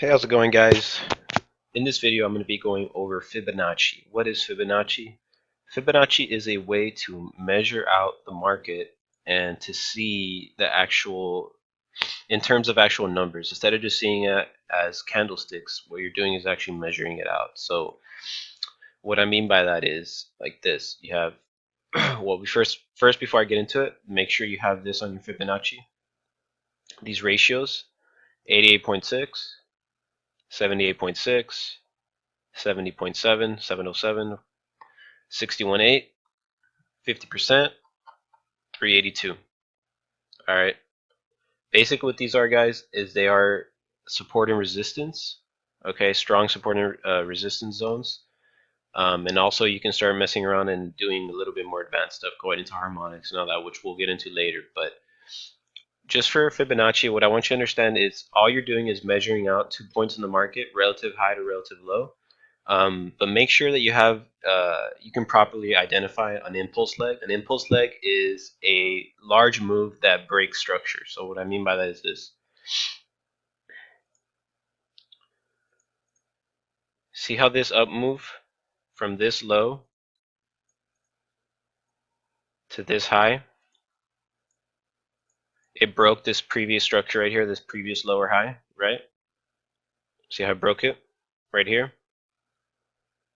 Hey, how's it going, guys? In this video, I'm going to be going over Fibonacci. What is Fibonacci? Fibonacci is a way to measure out the market and to see the actual, in terms of actual numbers, instead of just seeing it as candlesticks. What you're doing is actually measuring it out. So what I mean by that is like this. You have, well, first before I get into it, make sure you have this on your Fibonacci. These ratios, 88.6, 78.6, 70.7, 707, 61.8, 50%, 382. All right. Basically, what these are, guys, is they are support and resistance. Okay, strong support and resistance zones. And also, you can start messing around and doing a little bit more advanced stuff, going into harmonics and all that, which we'll get into later. But just for Fibonacci, what I want you to understand is all you're doing is measuring out 2 points in the market, relative high to relative low. But make sure that you have you can properly identify an impulse leg. An impulse leg is a large move that breaks structure. So what I mean by that is this. See how this up move from this low to this high, it broke this previous structure right here, this previous lower high, right? See how I broke it right here?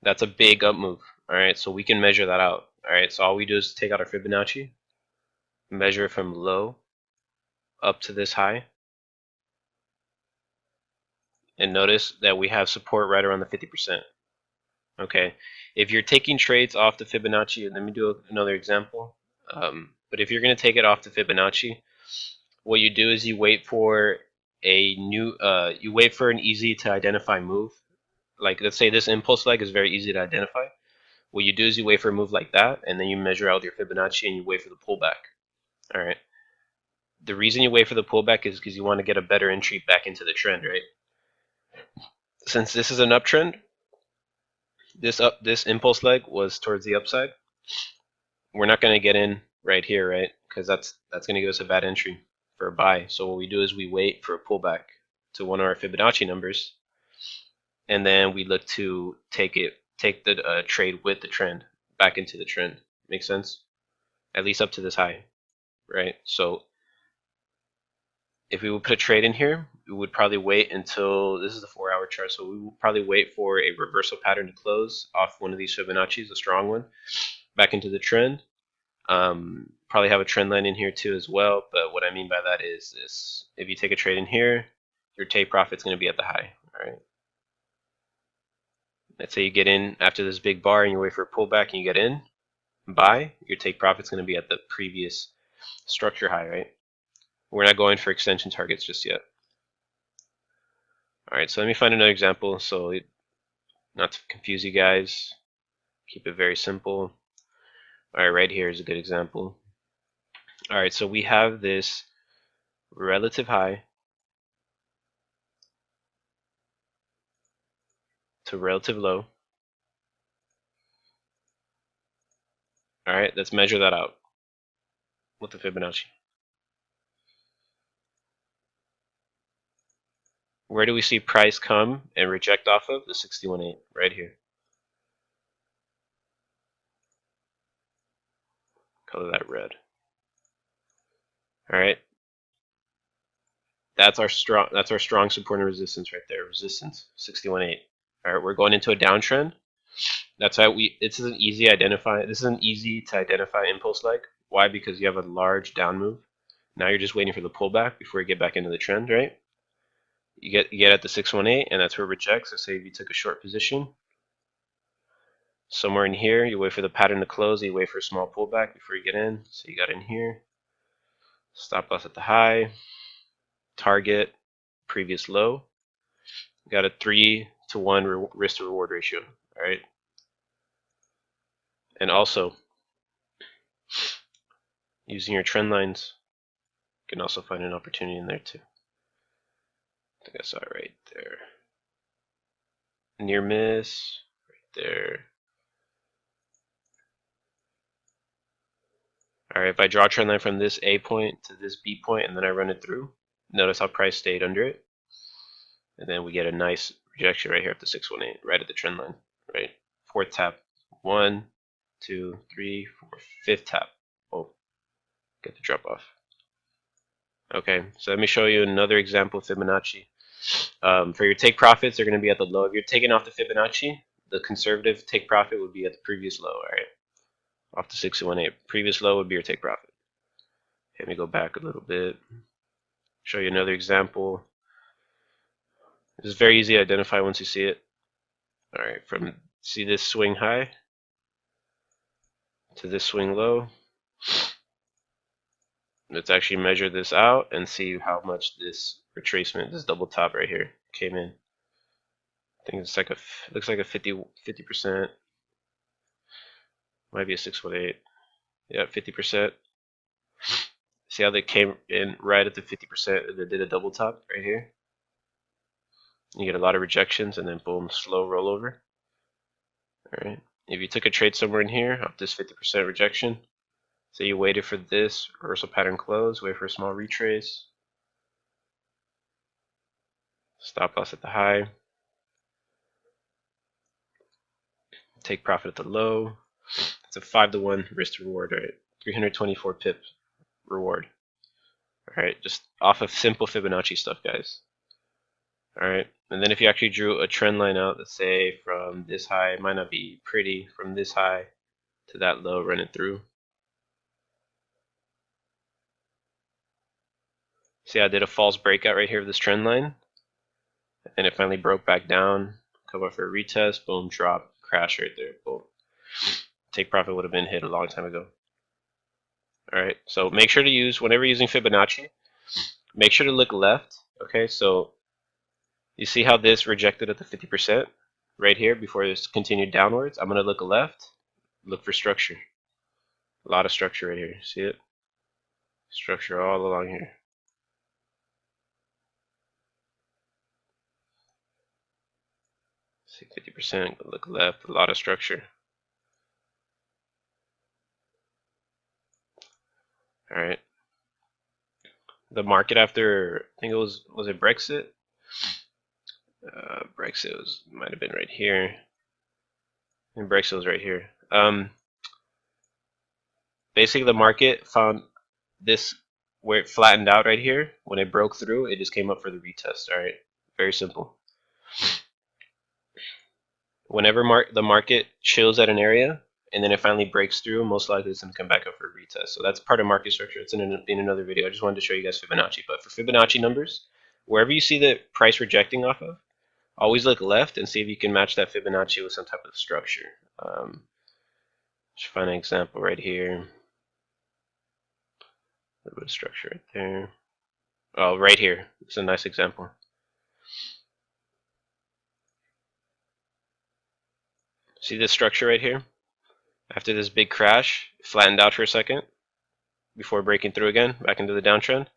That's a big up move. All right, so we can measure that out. All right, so all we do is take out our Fibonacci, measure it from low up to this high, and notice that we have support right around the 50%. Okay, if you're taking trades off the Fibonacci, let me do another example. But if you're going to take it off the Fibonacci, what you do is you wait for you wait for an easy to identify move. Like, let's say this impulse leg is very easy to identify. What you do is you wait for a move like that, and then you measure out your Fibonacci and you wait for the pullback. All right. The reason you wait for the pullback is because you want to get a better entry back into the trend, right? Since this is an uptrend, this impulse leg was towards the upside. We're not going to get in right here, right? Because that's going to give us a bad entry for a buy. So what we do is we wait for a pullback to one of our Fibonacci numbers, and then we look to take the trade with the trend back into the trend. Make sense? At least up to this high, right? So if we would put a trade in here, we would probably wait until this is the 4-hour chart. So we would probably wait for a reversal pattern to close off one of these Fibonacci's, a strong one, back into the trend. Probably have a trend line in here too as well. But what I mean by that is this: if you take a trade in here, your take profit's going to be at the high. All right. Let's say you get in after this big bar and you wait for a pullback and you get in, buy, your take profit's going to be at the previous structure high, right? We're not going for extension targets just yet. All right, so let me find another example. So not to confuse you guys, keep it very simple. All right, right here is a good example. All right, so we have this relative high to relative low. All right, let's measure that out with the Fibonacci. Where do we see price come and reject off of? The 61.8 right here. Color that red. All right. That's our strong support and resistance right there. Resistance 61.8. All right, we're going into a downtrend. That's how this is an easy to identify impulse leg. Why? Because you have a large down move. Now you're just waiting for the pullback before you get back into the trend, right? You get at the 618, and that's where it rejects. So say if you took a short position somewhere in here, you wait for the pattern to close, you wait for a small pullback before you get in. So you got in here, stop loss at the high, target previous low. You got a 3-to-1 risk to reward ratio. All right, and also using your trend lines, you can also find an opportunity in there too. I think I saw it right there. Near miss, right there. All right, if I draw a trend line from this A point to this B point and then I run it through, notice how price stayed under it. and then we get a nice rejection right here at the 618, right at the trend line, right? Fourth tap, 1, 2, 3, 4, fifth tap. Oh, get the drop off. Okay, so let me show you another example of Fibonacci. For your take profits, they're going to be at the low. If you're taking off the Fibonacci, the conservative take profit would be at the previous low, all right? Off the 618. Previous low would be your take profit. Let me go back a little bit. Show you another example. This is very easy to identify once you see it. All right, from see this swing high to this swing low. Let's actually measure this out and see how much this retracement, this double top right here, came in. I think it's like looks like a 50%. Might be a 618. Yeah, 50%. See how they came in right at the 50%? They did a double top right here. You get a lot of rejections and then boom, slow rollover. All right. If you took a trade somewhere in here off this 50% rejection, so you waited for this reversal pattern close, wait for a small retrace, stop loss at the high, take profit at the low. It's a 5-to-1 risk to reward, right? 324 pip reward. All right, just off of simple Fibonacci stuff, guys. All right, and then if you actually drew a trend line out, let's say from this high, it might not be pretty, from this high to that low, run it through. See, I did a false breakout right here of this trend line, and it finally broke back down, come up for a retest, boom, drop, crash right there, boom. Take profit would have been hit a long time ago. All right, so make sure to use, whenever you're using Fibonacci, make sure to look left. Okay, so you see how this rejected at the 50% right here before it's continued downwards? I'm going to look left, look for structure. A lot of structure right here. See it? Structure all along here. See 50%, look left, a lot of structure. All right. The market after, I think it was it Brexit? Brexit might have been right here. And Brexit was right here. Basically, the market found this where it flattened out right here. When it broke through, it just came up for the retest. All right, very simple. Whenever the market chills at an area and then it finally breaks through, most likely it's going to come back up for a retest. So that's part of market structure. It's in another video. I just wanted to show you guys Fibonacci. But for Fibonacci numbers, wherever you see the price rejecting off of, always look left and see if you can match that Fibonacci with some type of structure. Let's find an example right here. A little bit of structure right there. Oh, right here. It's a nice example. See this structure right here? After this big crash, it flattened out for a second before breaking through again, back into the downtrend.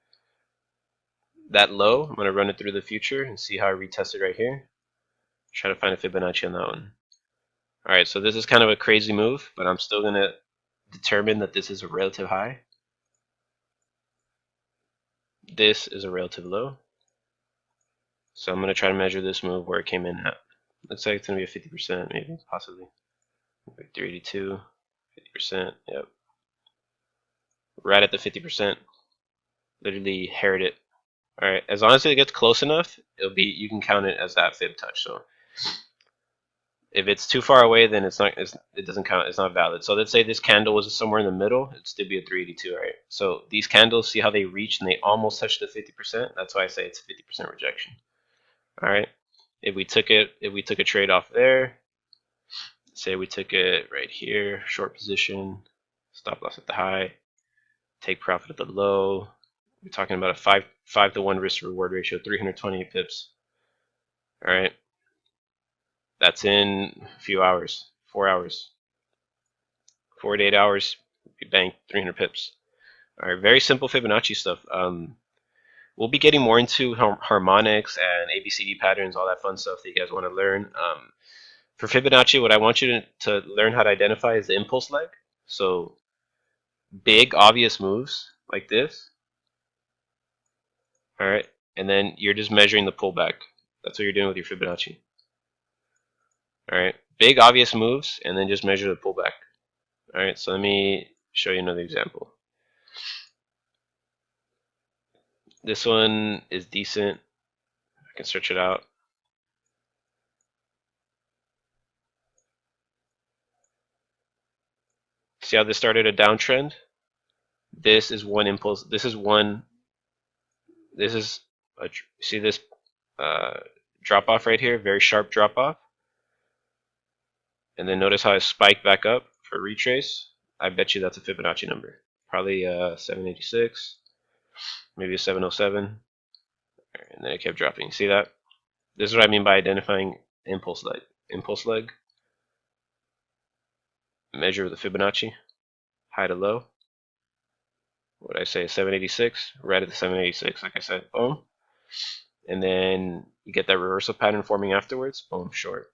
That low, I'm going to run it through the future and see how I retested right here. Try to find a Fibonacci on that one. Alright, so this is kind of a crazy move, but I'm still going to determine that this is a relative high. This is a relative low. So I'm going to try to measure this move where it came in at. Looks like it's going to be a 50%, maybe, possibly. 382, 50%, yep. Right at the 50%. Literally herred it. Alright, as long as it gets close enough, it'll be, you can count it as that fib touch. So if it's too far away, then it doesn't count, it's not valid. So let's say this candle was somewhere in the middle, it'd still be a 382, right? So these candles, see how they reach and they almost touch the 50%? That's why I say it's a 50% rejection. Alright, if we took a trade off there, say we took it right here, short position, stop loss at the high, take profit at the low. We're talking about a 5-to-1 risk to reward ratio, 320 pips. All right, that's in a few hours, 4 hours, 4 to 8 hours. We banked 300 pips. All right, very simple Fibonacci stuff. We'll be getting more into harmonics and ABCD patterns, all that fun stuff that you guys want to learn. For Fibonacci, what I want you to learn how to identify is the impulse leg. So big, obvious moves like this. All right, and then you're just measuring the pullback. That's what you're doing with your Fibonacci. Alright, big obvious moves, and then just measure the pullback. Alright, so let me show you another example. This one is decent. I can search it out. See how this started a downtrend? This is one impulse. This is see this drop off right here, very sharp drop off. And then notice how it spiked back up for retrace. I bet you that's a Fibonacci number. Probably 786, maybe a 707. And then it kept dropping. See that? This is what I mean by identifying impulse leg. Impulse leg. Measure the Fibonacci. High to low. What did I say? 786. Right at the 786, like I said. Boom. And then you get that reversal pattern forming afterwards. Boom, short.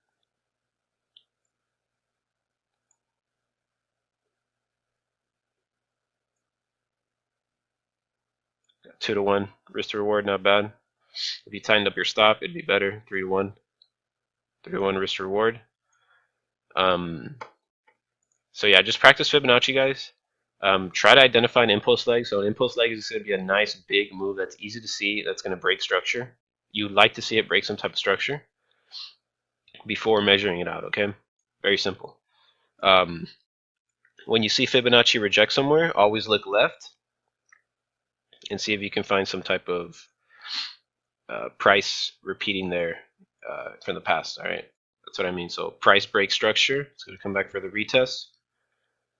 Got 2 to 1 risk to reward, not bad. If you tightened up your stop, it'd be better. 3 to 1. 3 to 1 risk to reward. So yeah, just practice Fibonacci, guys. Try to identify an impulse leg. So an impulse leg is going to be a nice big move that's easy to see, that's going to break structure. You like to see it break some type of structure before measuring it out, okay? Very simple. When you see Fibonacci reject somewhere, always look left and see if you can find some type of price repeating there from the past, all right? That's what I mean. So price break structure, it's going to come back for the retest.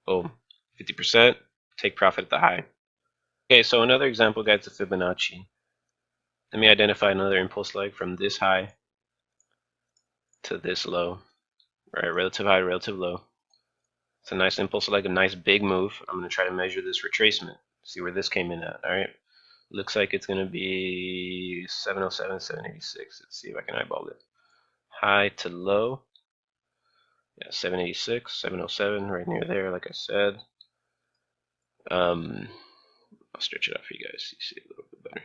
Boom, 50%, take profit at the high. Okay, so another example, guys, of Fibonacci. Let me identify another impulse leg from this high to this low, right? Relative high, relative low. It's a nice impulse leg, a nice big move. I'm going to try to measure this retracement, see where this came in at, all right? Looks like it's going to be 707, 786. Let's see if I can eyeball it. High to low. Yeah, 786, 707, right near there, like I said. I'll stretch it out for you guys so you see it a little bit better.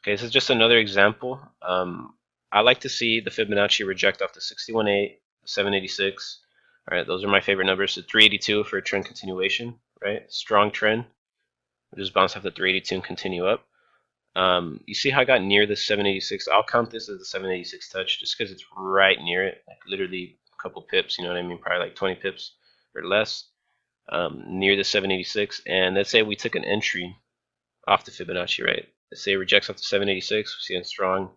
Okay, this is just another example. I like to see the Fibonacci reject off the 61.8, 786. All right, those are my favorite numbers. So 382 for a trend continuation, right? Strong trend. We'll just bounce off the 382 and continue up. You see how I got near the 786? I'll count this as the 786 touch just because it's right near it, like literally a couple pips, you know what I mean? Probably like 20 pips or less near the 786. And let's say we took an entry off the Fibonacci, right? Let's say it rejects off the 786. We see a strong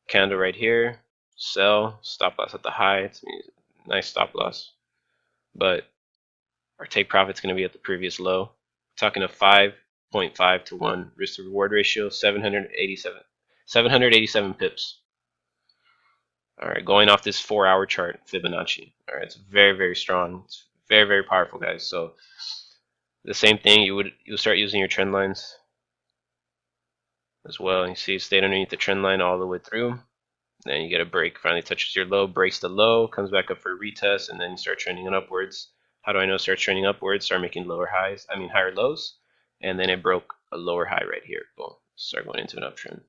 candle right here. Sell, stop loss at the high. It's a nice stop loss. But our take profit's going to be at the previous low. We're talking a 5.5 to 1 risk to reward ratio, 787 pips. All right, going off this 4-hour chart, Fibonacci. All right, it's very, very strong. It's very, very powerful, guys. So the same thing, you'll start using your trend lines as well. You see it stayed underneath the trend line all the way through. Then you get a break, finally touches your low, breaks the low, comes back up for a retest, and then you start trending upwards. How do I know it starts trending upwards? Start making higher lows, and then it broke a lower high right here. Boom, start going into an uptrend.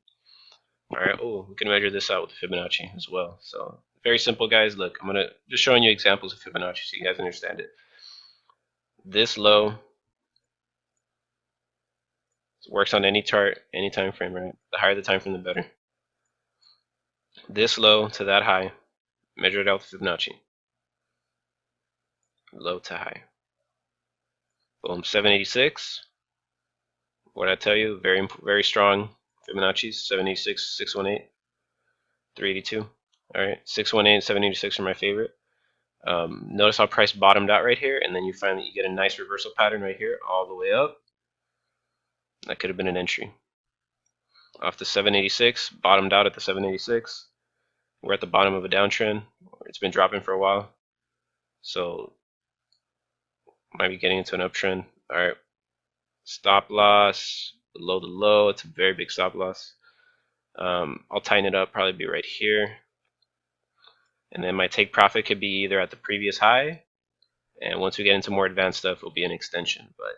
All right, we can measure this out with Fibonacci as well. So very simple, guys. Look, I'm gonna just showing you examples of Fibonacci so you guys understand it. This low works on any chart, any time frame, right? The higher the time frame, the better. This low to that high, measure it out with Fibonacci. Low to high. Boom, 786. What did I tell you? Very, very strong Fibonacci. 786, 618, 382. All right, 618 and 786 are my favorite. Notice how price bottomed out right here, and then you find that you get a nice reversal pattern right here, all the way up. That could have been an entry. Off the 786, bottomed out at the 786. We're at the bottom of a downtrend. It's been dropping for a while, so might be getting into an uptrend. All right, stop loss below the low. It's a very big stop loss. I'll tighten it up, probably be right here. And then my take profit could be either at the previous high, and once we get into more advanced stuff, it'll be an extension. But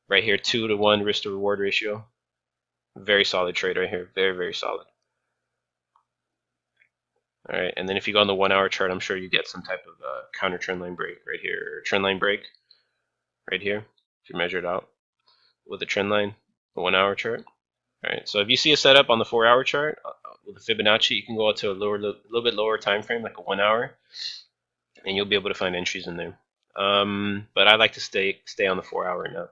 right here, 2 to 1 risk to reward ratio. Very solid trade right here. Very, very solid. All right, and then if you go on the 1 hour chart, I'm sure you get some type of counter trend line break right here, or trend line break right here. If you measure it out with a trend line, the 1 hour chart. All right, so if you see a setup on the 4 hour chart with a Fibonacci, you can go out to a little bit lower time frame, like a 1 hour, and you'll be able to find entries in there. But I like to stay on the 4 hour now.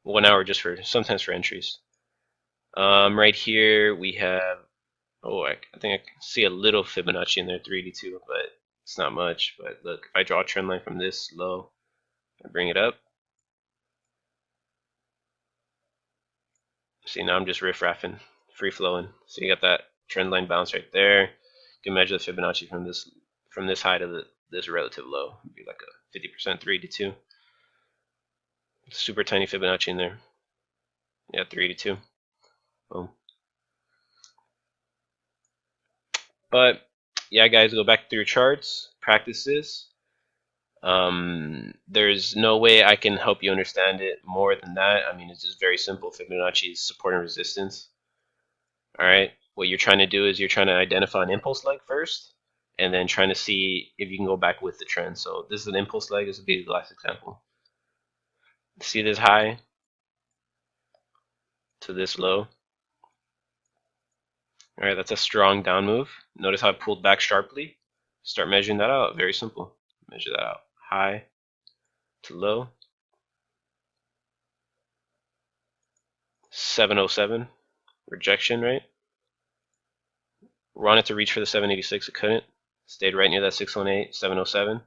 1 hour just for sometimes for entries. Right here we have, I think I can see a little Fibonacci in there, 382, but it's not much. But look, if I draw a trend line from this low, I bring it up. See, now I'm just riff-raffing, free-flowing. So you got that trend line bounce right there. You can measure the Fibonacci from this high to this relative low. It'd be like a 50%, 382. Super tiny Fibonacci in there. Yeah, 382. Boom. But yeah, guys, go back through your charts, practice this. There's no way I can help you understand it more than that. I mean, it's just very simple. Fibonacci is support and resistance. All right. What you're trying to do is you're trying to identify an impulse leg first, and then trying to see if you can go back with the trend. So this is an impulse leg. This would be the last example. See this high to this low. All right, that's a strong down move. Notice how it pulled back sharply. Start measuring that out. Very simple. Measure that out. High to low. 707. Rejection, right? Wanted to reach for the 786. It couldn't. Stayed right near that 618, 707.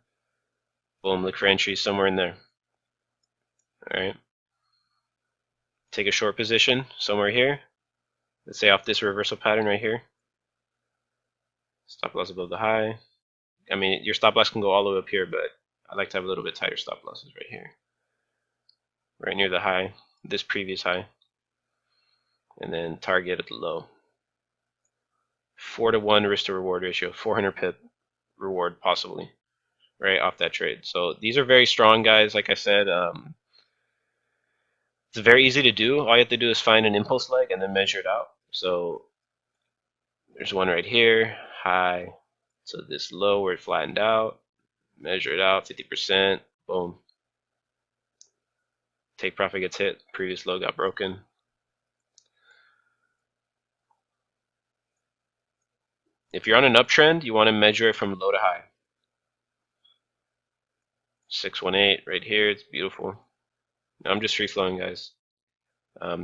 Boom. Look for entries somewhere in there. All right. Take a short position somewhere here. Let's say off this reversal pattern right here. Stop loss above the high. I mean, your stop loss can go all the way up here, but I like to have a little bit tighter stop losses right here. Right near the high, this previous high. And then target at the low. 4-to-1 risk to reward ratio, 400 pip reward possibly, right off that trade. So these are very strong, guys. Like I said, it's very easy to do. All you have to do is find an impulse leg and then measure it out. So there's one right here, high to this low where it flattened out. Measure it out, 50%, boom. Take profit gets hit, previous low got broken. If you're on an uptrend, you want to measure it from low to high. 618 right here, it's beautiful. Now I'm just free flowing, guys.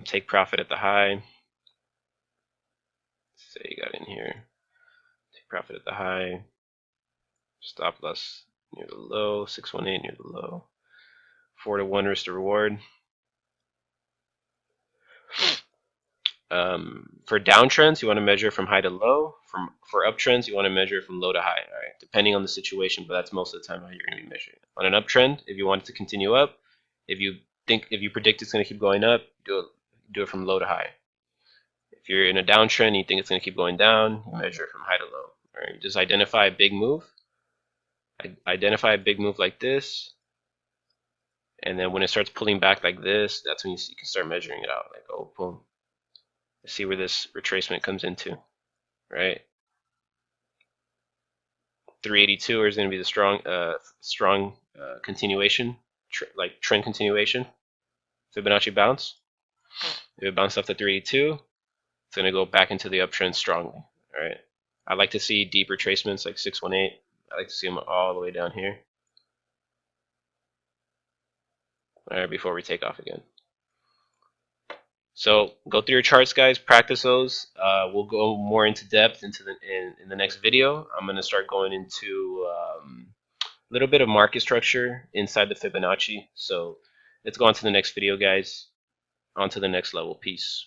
Take profit at the high. Say you got in here. Take profit at the high. Stop loss near the low. 618 near the low. 4-to-1 risk to reward. For downtrends, you want to measure from high to low. For uptrends, you want to measure from low to high. All right, depending on the situation, but that's most of the time how you're going to be measuring it. On an uptrend, if you want it to continue up, if you predict it's going to keep going up, do it from low to high. If you're in a downtrend and you think it's going to keep going down, you measure it from high to low. All right, just identify a big move. Identify a big move like this, and then when it starts pulling back like this, that's when you can start measuring it out. Like, oh, boom. Let's see where this retracement comes into, right? 382 is going to be the strong continuation, like trend continuation, Fibonacci bounce. If it bounced off the 382, it's going to go back into the uptrend strongly. All right. I like to see deep retracements like 618. I like to see them all the way down here. All right, before we take off again. So go through your charts, guys. Practice those. We'll go more into depth in the next video. I'm going to start going into a little bit of market structure inside the Fibonacci. So let's go on to the next video, guys. On to the next level. Peace.